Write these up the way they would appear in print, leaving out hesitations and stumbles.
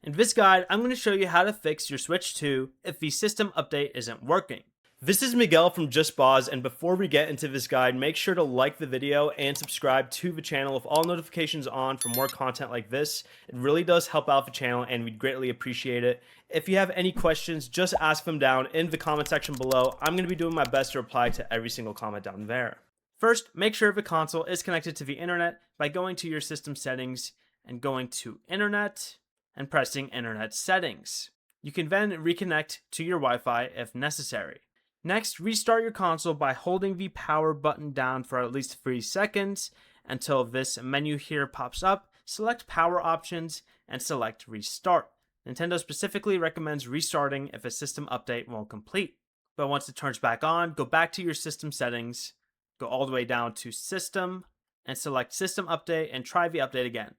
In this guide, I'm going to show you how to fix your Switch 2 if the system update isn't working. This is Miguel from Just Pause, and before we get into this guide, make sure to like the video and subscribe to the channel with all notifications on for more content like this. It really does help out the channel and we'd greatly appreciate it. If you have any questions, just ask them down in the comment section below. I'm going to be doing my best to reply to every single comment down there. First, make sure the console is connected to the internet by going to your system settings and going to Internet and pressing Internet Settings. You can then reconnect to your Wi-Fi if necessary. Next, restart your console by holding the power button down for at least 3 seconds until this menu here pops up. Select power options and select restart. Nintendo specifically recommends restarting if a system update won't complete. But once it turns back on, go back to your system settings, go all the way down to system and select system update and try the update again.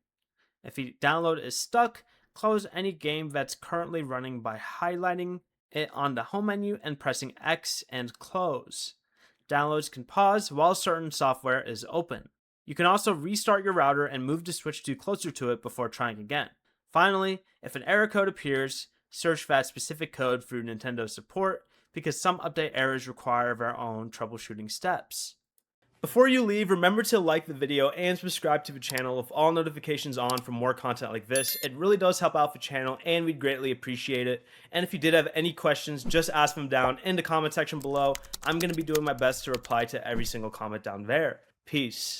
If the download is stuck, close any game that's currently running by highlighting it on the home menu and pressing X and close. Downloads can pause while certain software is open. You can also restart your router and move the Switch 2 closer to it before trying again. Finally, if an error code appears, search that specific code through Nintendo support because some update errors require their own troubleshooting steps. Before you leave, remember to like the video and subscribe to the channel with all notifications on for more content like this. It really does help out the channel and we'd greatly appreciate it. And if you did have any questions, just ask them down in the comment section below. I'm going to be doing my best to reply to every single comment down there. Peace.